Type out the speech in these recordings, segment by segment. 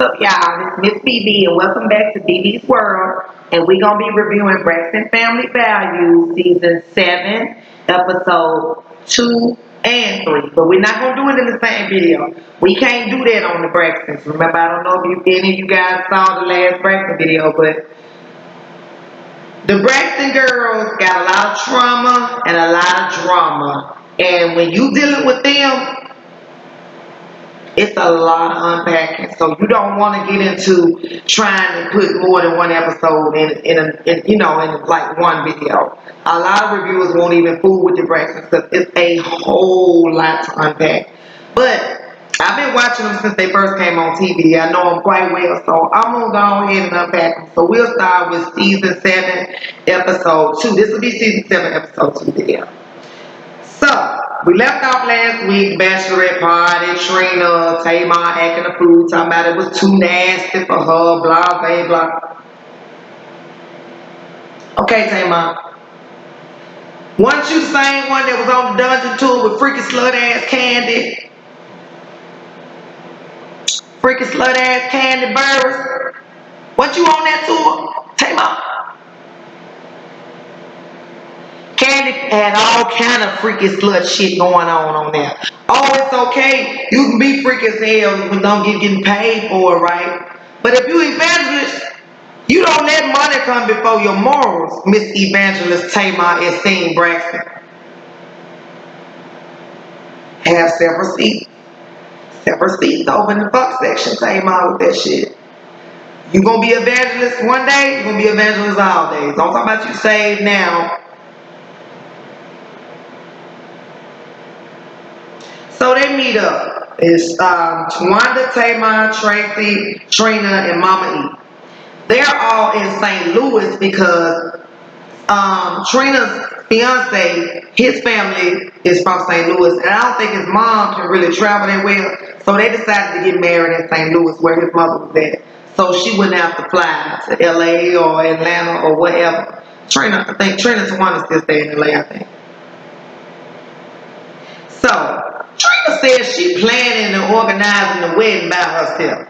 What's up, y'all? It's Miss BB, and welcome back to BB's World. And we're going to be reviewing Braxton Family Values, Season 7, Episode 2 and 3. But we're not going to do it in the same video. We can't do that on the Braxtons. Remember, I don't know if any of you guys saw the last Braxton video, but the Braxton girls got a lot of trauma and a lot of drama. And when you dealing with them, it's a lot of unpacking, so you don't want to get into trying to put more than one episode in like one video. A lot of reviewers won't even fool with the Braxtons because it's a whole lot to unpack. But I've been watching them since they first came on TV. I know them quite well, so I'm gonna go ahead and unpack them. So we'll start with Season 7, Episode 2. This will be Season 7, Episode 2 video. So, we left off last week, bachelorette party, Trina, Tamar acting a fool, talking about it was too nasty for her, blah, blah, blah. Okay, Tamar. Weren't you the same one that was on the dungeon tour with freaking slut-ass Candy? Freaking slut-ass Candy Burris? Weren't you on that tour, Tamar? Candy had all kind of freaky slut shit going on there. Oh, it's okay. You can be freaky as hell but don't get getting paid for it, right? But if you evangelist, you don't let money come before your morals, Miss Evangelist Tamar Esteem Braxton. Have several seats. Several seats over in the fuck section, Tamar, with that shit. You gonna be evangelist one day, you gonna be evangelist all days. Don't talk about you saved now. So they meet up. It's Wanda, Tamar, Tracy, Trina, and Mama E. They're all in St. Louis because Trina's fiance, his family is from St. Louis, and I don't think his mom can really travel that well. So they decided to get married in St. Louis, where his mother was at. So she wouldn't have to fly to LA or Atlanta or whatever. I think Trina's one is still staying in LA, I think. So Trina says she planning and organizing the wedding by herself.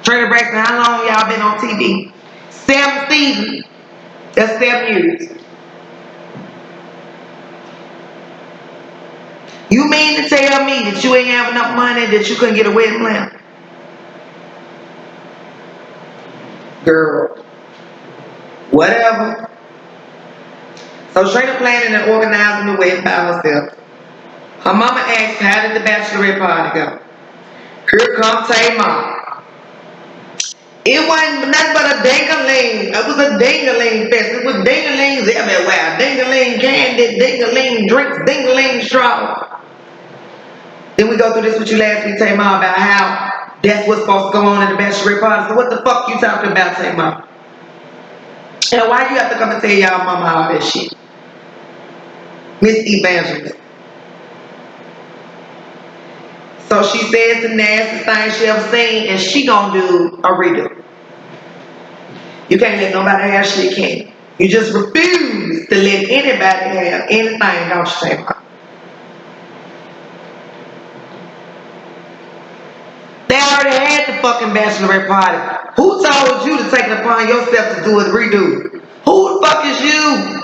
Trina Braxton, how long y'all been on TV? 7 seasons. That's 7 years. You mean to tell me that you ain't have enough money that you couldn't get a wedding plan? Girl. Whatever. So Trina planning and organizing the wedding by herself. Her mama asked, how did the bachelorette party go? Here comes Tamar. It wasn't nothing but a ding-a-ling. It was a ding-a-ling fest. It was ding-a-lings everywhere. Ding-a-ling candy, ding-a-ling drinks, ding-a-ling straw. Then we go through this with you last week, Tamar, about how that's what's supposed to go on in the bachelorette party. So what the fuck you talking about, Tamar? And why you have to come and tell y'all mama all that shit? Miss Evangelist. So she says the nastiest thing she ever seen, and she gonna do a redo. You can't let nobody have shit, can you? You just refuse to let anybody have anything, don't you, Tamar? They already had the fucking bachelorette party. Who told you to take it upon yourself to do a redo? Who the fuck is you?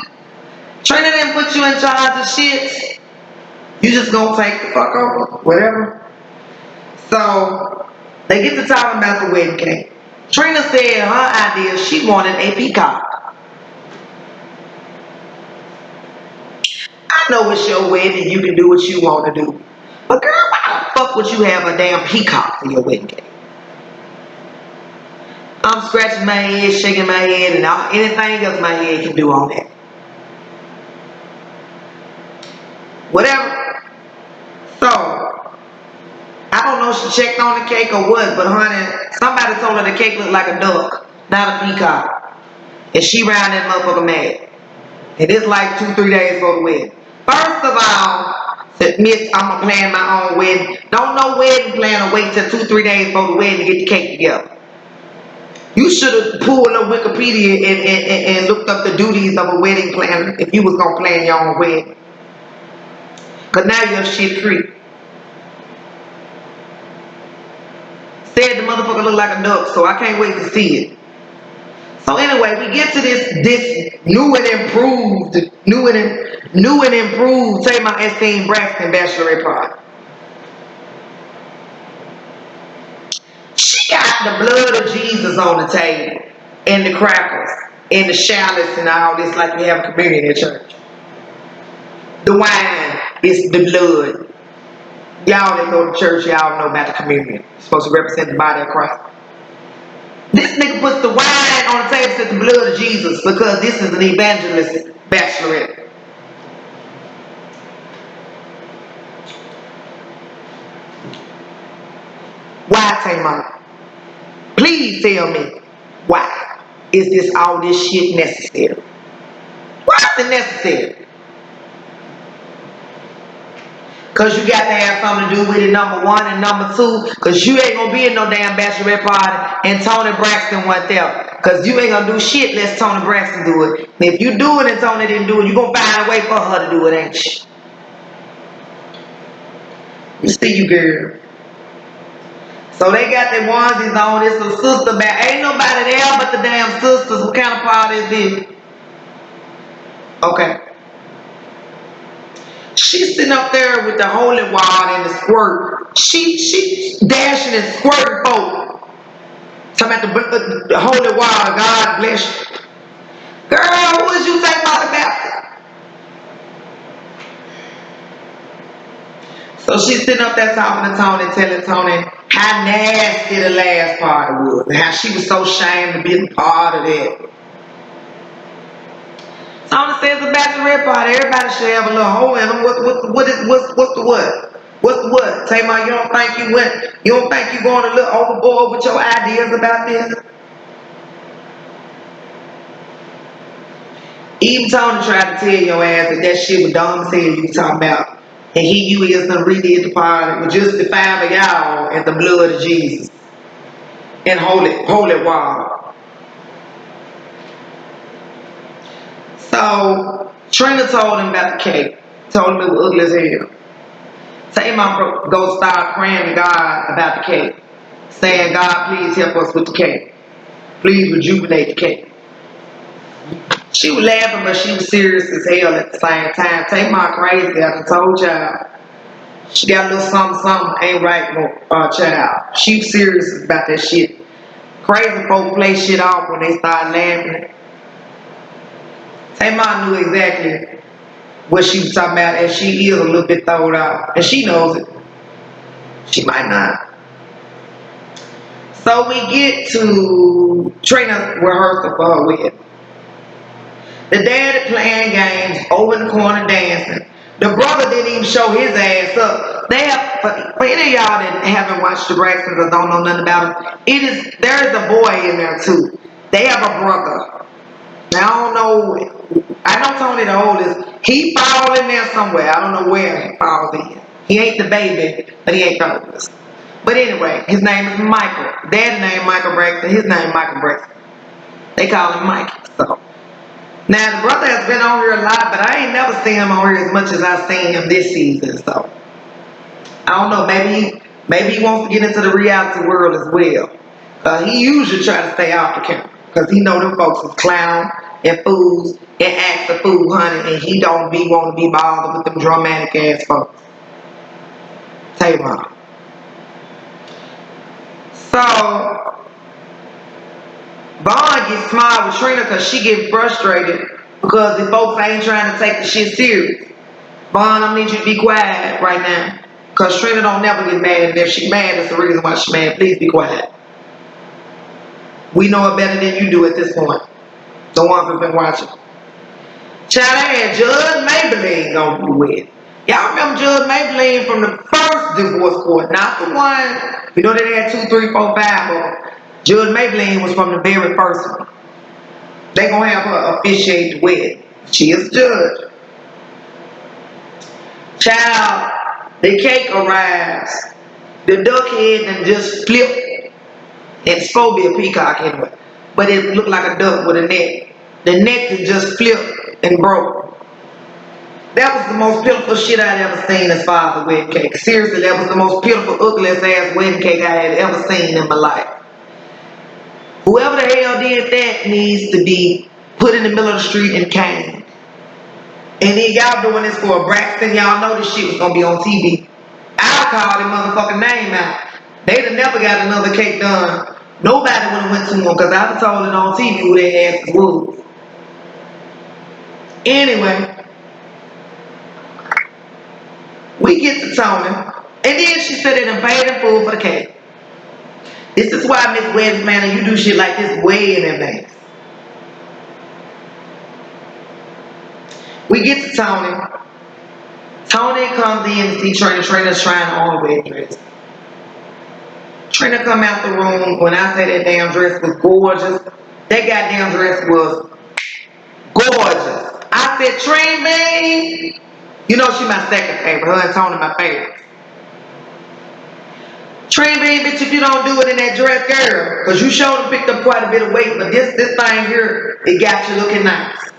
Trina didn't put you in charge of shit. You just gonna take the fuck over, whatever. So they get to talking about the wedding cake. Trina said her idea, she wanted a peacock. I know it's your wedding, you can do what you want to do. But girl, why the fuck would you have a damn peacock for your wedding cake? I'm scratching my head, shaking my head, and anything else my head can do on that. Whatever. So I don't know if she checked on the cake or what, but honey, somebody told her the cake looked like a duck, not a peacock. And she ran that motherfucker mad. And it's like 2-3 days for the wedding. First of all, said, Miss, I'm going to plan my own wedding. Don't no wedding planner wait till 2-3 days for the wedding to get the cake together. You should have pulled up Wikipedia and looked up the duties of a wedding planner if you was going to plan your own wedding. Because now you're shit free. Said the motherfucker looked like a duck, so I can't wait to see it. So anyway, we get to this new and improved Take My Esteemed Braxton bachelorette party. She got the blood of Jesus on the table, and the crackers, and the shallots, and all this like we have a communion in church. The wine is the blood. Y'all that go to church, y'all know about the communion. It's supposed to represent the body of Christ. This nigga puts the wine on the table, says the blood of Jesus, because this is an evangelist bachelorette. Why, Tamar? Please tell me, why is this all this shit necessary? Why is it necessary? Because you got to have something to do with it, number one, and number two, because you ain't going to be in no damn bachelorette party and Tony Braxton wasn't there. Because you ain't going to do shit unless Tony Braxton do it. And if you do it and Tony didn't do it, you going to find a way for her to do it, ain't you? You see you, girl. So they got their onesies on, this little sister bag. Ain't nobody there but the damn sisters. What kind of party is this? Okay. She's sitting up there with the holy water and the squirt. She dashing and squirting folk. Talking about the holy water. God bless you. Girl, who is you think about that? So she's sitting up there talking to Tony, telling Tony how nasty the last party was. And how she was so ashamed to be a part of that. Tony says the bachelorette party, everybody should have a little hole in them. What's the what? What's the what? Tamar, you don't think you going a little overboard with your ideas about this? Even Tony tried to tell your ass that shit was dumb as hell you talking about. And you is done redid the party with just the five of y'all and the blood of Jesus. And holy water. So Trina told him about the cake. Told him it was ugly as hell. Tamar go start praying to God about the cake. Saying, God, please help us with the cake. Please rejuvenate the cake. She was laughing, but she was serious as hell at the same time. Tamar crazy, I told y'all. She got a little something ain't right with child. She was serious about that shit. Crazy folk play shit off when they start laughing. Tamar knew exactly what she was talking about, and she is a little bit thrown out. And she knows it. She might not. So we get to Trina rehearsal for her wedding. The daddy playing games, over in the corner dancing. The brother didn't even show his ass up. They have, for any of y'all that haven't watched the Braxtons or don't know nothing about them, there is a boy in there too. They have a brother. Now I don't know, I know Tony the oldest. He falls in there somewhere. I don't know where he falls in. He ain't the baby, but he ain't the oldest. But anyway, his name is Michael. Dad's name Michael Braxton. His name Michael Braxton. They call him Mikey. So now the brother has been on here a lot, but I ain't never seen him on here as much as I've seen him this season. So I don't know. Maybe he wants to get into the reality world as well. He usually try to stay off the camera because he know them folks is clown and fools and act a fool, honey, and he don't want to be bothered with them dramatic ass folks. Tamar. So Vaughn gets smart with Trina because she get frustrated because the folks ain't trying to take the shit serious. Vaughn, I need you to be quiet right now. Because Trina don't never get mad. And if she mad, that's the reason why she mad. Please be quiet. We know it better than you do at this point. The ones who've been watching. Child, they had Judge Maybelline gonna do it. Y'all remember Judge Maybelline from the first divorce court, not the one. You know they had 2, 3, 4, 5 of them. Judge Maybelline was from the very first one. They gonna have her officiate the wedding. She is the judge. Child, the cake arrives. The duck head and just flipped. It's supposed to be a peacock anyway, but it looked like a duck with a neck. The neck is just flipped and broke. That was the most pitiful shit I'd ever seen as far as a wedding cake. Seriously, that was the most pitiful, ugliest ass wedding cake I had ever seen in my life. Whoever the hell did that needs to be put in the middle of the street and caned. And then y'all doing this for a Braxton. Y'all know this shit was gonna be on TV. I'll call their motherfucking name out. They'd have never got another cake done. Nobody would have went to them because I would have told it on TV who their asses was. Anyway, we get to Tony. And then she said they done paid in full for the cake. This is why, Miss Wedding Planner, you do shit like this way in advance. We get to Tony. Tony comes in to see Trina. Trina's trying on a wedding dress. Trina come out the room. When I say that damn dress was gorgeous, that goddamn dress was gorgeous. I said, Trina, babe. You know she my second favorite. Her and Tony my favorite. Trina, babe, bitch, if you don't do it in that dress, girl, because you showed them picked up quite a bit of weight, but this thing here, it got you looking nice.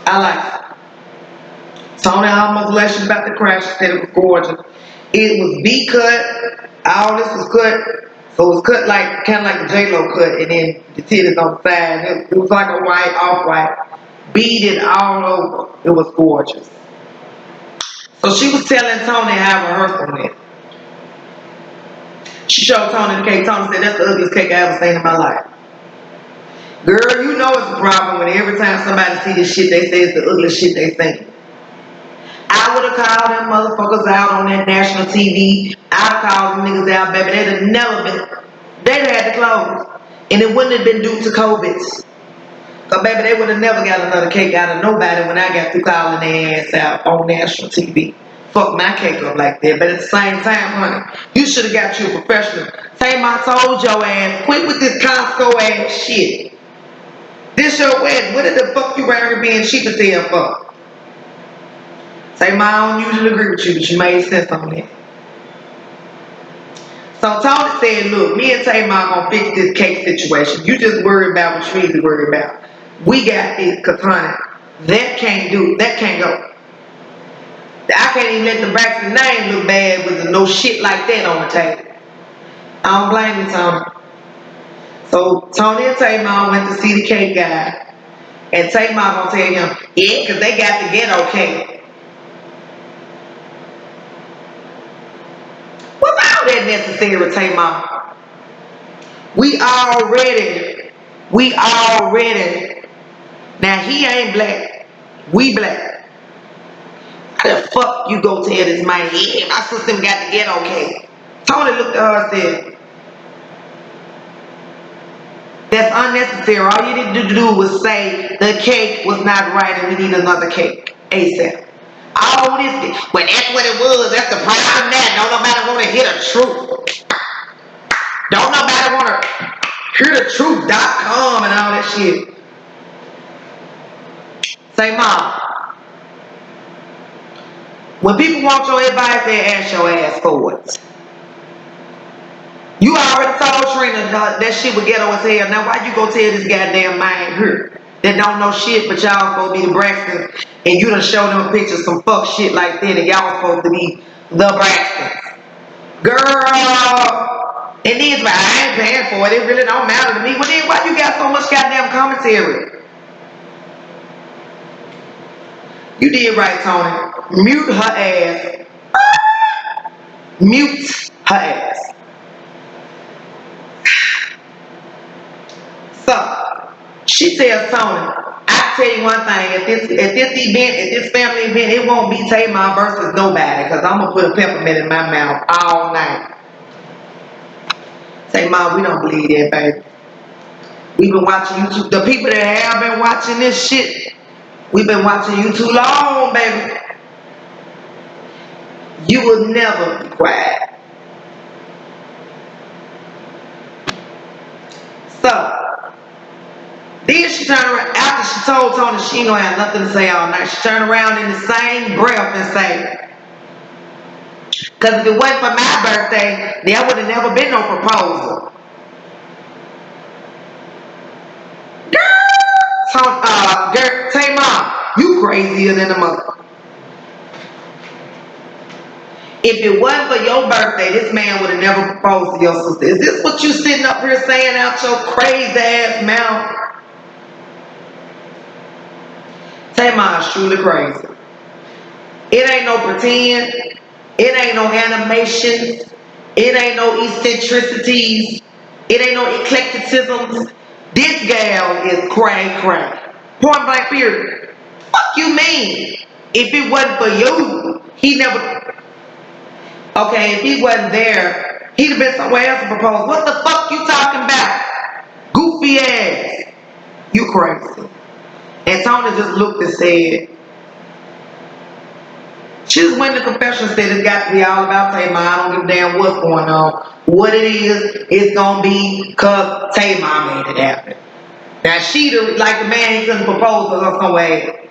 I like it. Tony almost left. She about to crash. She said it was gorgeous. It was B cut. All this was cut. So it was cut like kind of like the J-Lo cut, and then the titties on the side. It was like a white, off-white. Beaded all over. It was gorgeous. So she was telling Tony how rehearsal went. She showed Tony the cake. Tony said, that's the ugliest cake I ever seen in my life. Girl, you know it's a problem when every time somebody see this shit, they say it's the ugliest shit they seen. I would have called them motherfuckers out on that national TV. I'd have called them niggas out, baby. They'd have never been. They'd have had to close. And it wouldn't have been due to COVID. Because, baby, they would have never got another cake out of nobody when I got through calling their ass out on national TV. Fuck my cake up like that. But at the same time, honey, you should have got you a professional. Same I told your ass, quit with this Costco ass shit. This your wedding. What the fuck you around here being cheap as hell for? Say, Ma, I don't usually agree with you, but you made sense on that. So Tony said, look, me and Tamar gonna fix this cake situation. You just worry about what you need to worry about. We got this, cause honey, that can't go. I can't even let the Braxton name look bad with no shit like that on the table. I don't blame you, Tony. So Tony and Tamar went to see the cake guy. And Tamar gonna tell him, yeah, cause they got the ghetto cake. What's all that necessary, Tamar? We already. Now he ain't black. We black. How the fuck you go tell this man, yeah, my sister got the ghetto cake? Tony looked at her and said, that's unnecessary. All you need to do was say the cake was not right and we need another cake ASAP. All this, well, that's what it was. That's the problem now. Don't nobody want to hear the truth. Don't nobody want to hear the truth.com and all that shit. Say, Mom, when people want your advice, they ask your ass for it. You already told Trina that shit would ghetto as hell. Now why you go tell this goddamn man here that don't know shit, but y'all supposed to be the Braxton, and you done show them pictures some fuck shit like that, and y'all supposed to be the Braxtons. Girl, and then like, I ain't paying for it. It really don't matter to me. Well then why you got so much goddamn commentary? You did right, Tony. Mute her ass. Mute her ass. So, she tells Tony, I tell you one thing, at this event, at this family event, it won't be Tamar versus nobody, because I'm going to put a peppermint in my mouth all night. Say, Mom, we don't believe that, baby. We've been watching YouTube. The people that have been watching this shit, we've been watching you too long, baby. You will never be quiet. So, then she turned around, after she told Tony she ain't gonna have nothing to say all night, she turned around in the same breath and say, because if it wasn't for my birthday, there would have never been no proposal. Girl, Tamar, You crazier than a mother. If it wasn't for your birthday, this man would have never proposed to your sister. Is this what you sitting up here saying out your crazy ass mouth? Tamar is truly crazy. It ain't no pretend. It ain't no animation. It ain't no eccentricities. It ain't no eclecticisms. This gal is cray cray. Point blank period. Fuck you mean? If it wasn't for you, he never. Okay, if he wasn't there, he'd have been somewhere else to propose. What the fuck you talking about? Goofy ass. You crazy. And Tony just looked and said, she just went to confession, said it's got to be all about Tamar. I don't give a damn what's going on. What it is, it's going to be because Tamar made it happen. Now, she, like the man, he couldn't propose to her some way.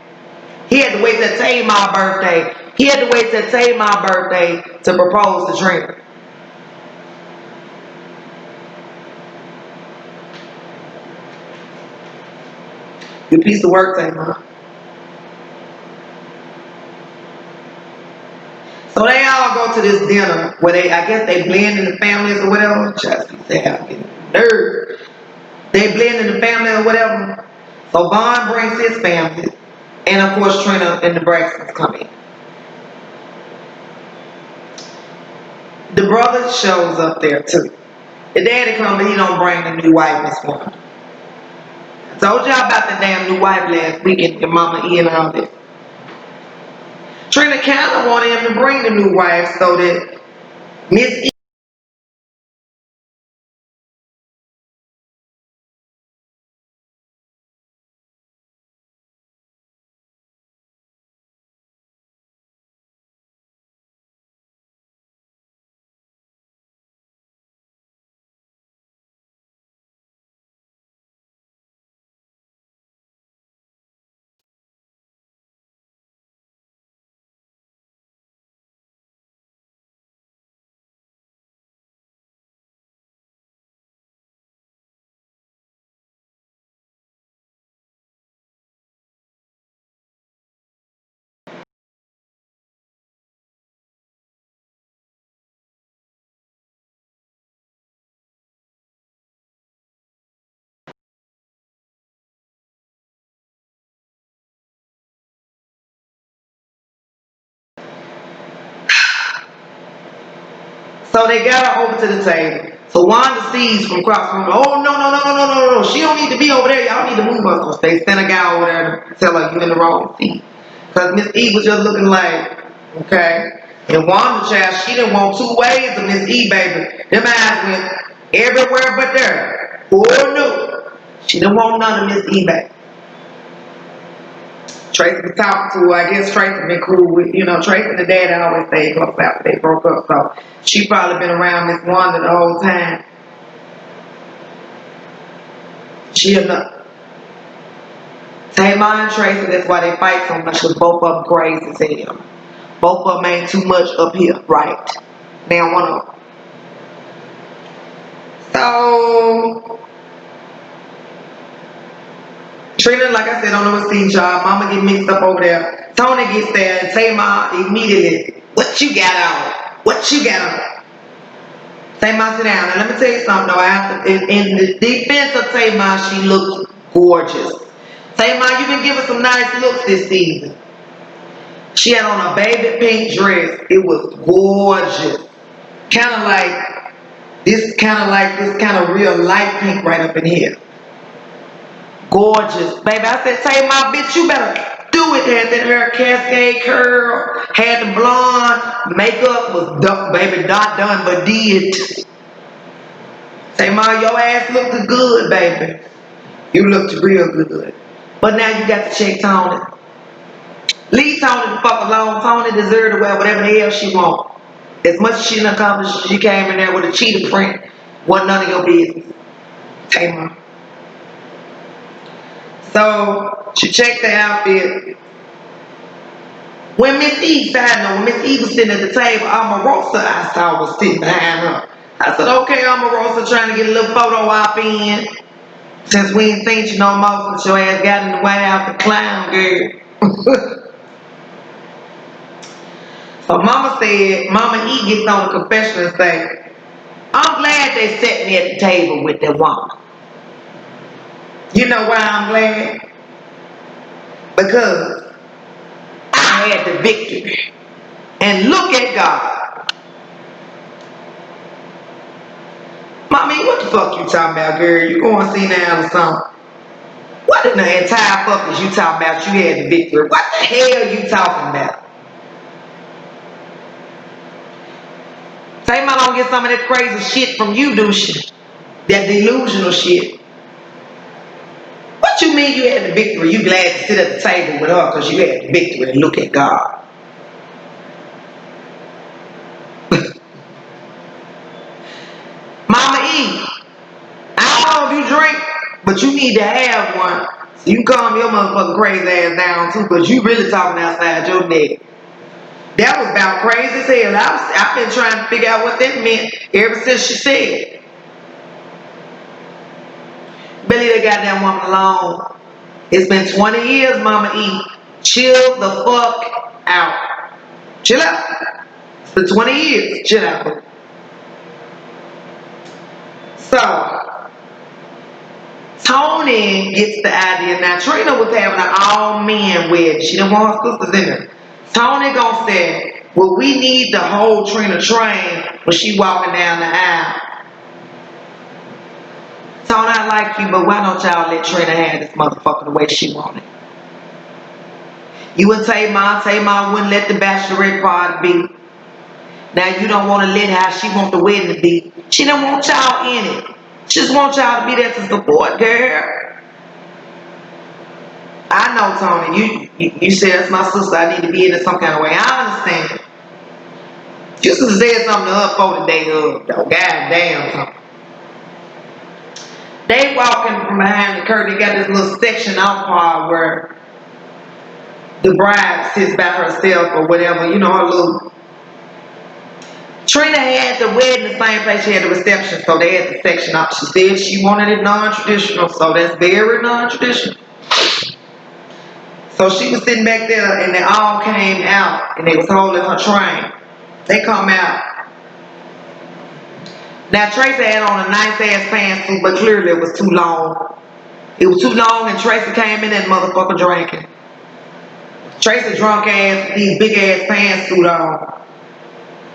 He had to wait till Tamar's birthday. He had to wait till Tamar's birthday to propose to Trina. Good piece of work, Tamar. So they all go to this dinner where I guess they blend in the families or whatever. Just say I'm getting nervous. They blend in the family or whatever. So Vaughn brings his family. And of course Trina and the Braxtons come in. The brother shows up there too. The daddy comes, but he don't bring the new wife this morning. I told y'all about the damn new wife last weekend, your mama E and all that. Trina kind of wanted him to bring the new wife so that Miss E. So they got her over to the table. So Wanda sees from across the room, oh, no. She don't need to be over there. Y'all need to move her. So they sent a guy over there to tell her you in the wrong seat. Because Miss E was just looking like, okay. And Wanda, child, she didn't want two ways of Miss E, baby. Them eyes went everywhere but there. Oh, no. She didn't want none of Miss E back. Tracy was talking to her. I guess Tracy been cool with, Tracy and the dad always stayed close after they broke up. So she probably been around Miss Wanda the whole time. She enough. Tamar and Tracy, that's why they fight so much, because both of them crazy as hell. Both of them ain't too much up here, right? Now one of them. So Trina, like I said, on the receipt job, mama get mixed up over there. Tony gets there and Tamar immediately, what you got on? What you got on? Tamar, sit down. And let me tell you something though. I have to, in the defense of Tamar, she looked gorgeous. Tamar, you been giving some nice looks this season. She had on a baby pink dress. It was gorgeous. Kind of like this kind of real light pink right up in here. Gorgeous. Baby, I said, Tamar, bitch, you better do it. Had that hair cascade curl, had the blonde, makeup was done, baby, not done, but did. Tamar, your ass looked good, baby. You looked real good. But now you got to check Tony. Leave Tony the fuck alone. Tony deserved to wear whatever the hell she want. As much as she done accomplished, she came in there with a cheetah print. Wasn't none of your business. Tamar. So she checked the outfit. When Miss E, side note, when Miss E was sitting at the table, Omarosa I saw was sitting behind her. I said, okay, Omarosa, trying to get a little photo op in. Since we ain't seen you no more since your ass got in the White House, the clown girl. So Mama said, Mama E gets on the confession and say, I'm glad they set me at the table with that woman. You know why I'm glad? Because I had the victory. And look at God. Mommy, what the fuck you talking about, girl? You going to see now or something? What in the entire fuck is you talking about? You had the victory. What the hell you talking about? Say I don't get some of that crazy shit from you, do shit. That delusional shit. What you mean you had the victory? You glad to sit at the table with her because you had the victory and look at God. Mama E, I don't know if you drink, but you need to have one. So you calm your motherfucking crazy ass down too, because you really talking outside your neck. That was about crazy as hell. I've been trying to figure out what that meant ever since she said it. Billy, that goddamn woman alone. It's been 20 years, Mama E. Chill the fuck out. Chill out. It's been 20 years. Chill out. So, Tony gets the idea. Now, Trina was having an all-men wedding. She didn't want her sisters in her. Tony gonna say, well, we need to hold Trina train when she walking down the aisle. Tony, I like you, but why don't y'all let Trina have this motherfucker the way she wanted? You and Tamar wouldn't let the bachelorette party be. Now you don't want to let how she want the wedding to be. She don't want y'all in it. She just want y'all to be there to support, girl. I know, Tony. You said that's my sister. I need to be in it some kind of way. I understand. Your sister said something to her for the day of, though. God damn, Tony. They walking from behind the curtain. They got this little section out part where the bride sits by herself or whatever. You know, her little. Trina had the wedding the same place she had the reception, so they had the section up. She said she wanted it non-traditional, so that's very non-traditional. So she was sitting back there, and they all came out, and they was holding her train. They come out. Now Tracy had on a nice ass pantsuit, but clearly it was too long. It was too long, and Tracy came in that motherfucker drinking. Tracy drunk ass with these big ass pantsuit on.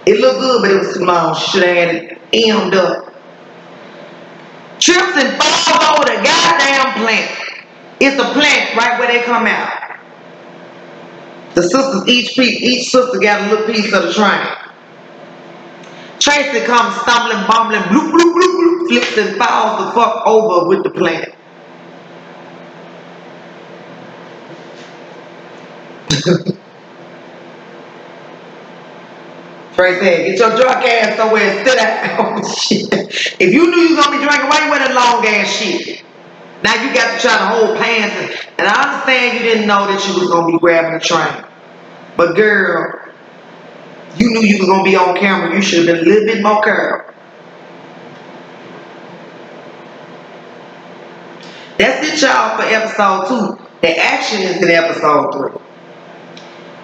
It looked good, but it was too long. She should have had it emmed up. Trips and falls over the goddamn plant. It's a plant right where they come out. The sisters, each sister got a little piece of the train. Tracy comes stumbling, bumbling, bloop, bloop, bloop, bloop, flips and falls the fuck over with the plant. Tracy said, get your drunk ass somewhere and sit down. Oh, shit. If you knew you was going to be drinking, why you wear that long ass shit? Now you got to try to hold pants. And I understand you didn't know that you was going to be grabbing the train. But girl, you knew you was going to be on camera. You should have been a little bit more careful. That's it, y'all, for episode 2. The action is in episode 3.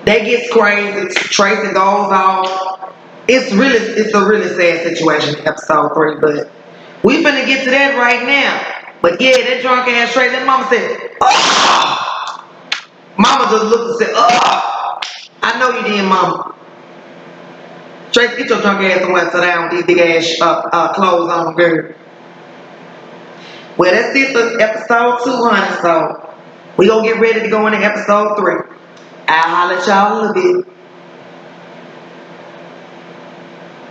They get crazy. Tracy goes off. It's a really sad situation in episode 3, but we finna get to that right now. But yeah, that drunk ass Tracy, that mama said, oh! Mama just looked and said, oh! I know you did, mama. Tracy, get your drunk ass somewhere, sit down with these big ass clothes on, girl. Well, that's it for episode 2, honey. So we gonna get ready to go into episode 3. I'll holler at y'all a little bit.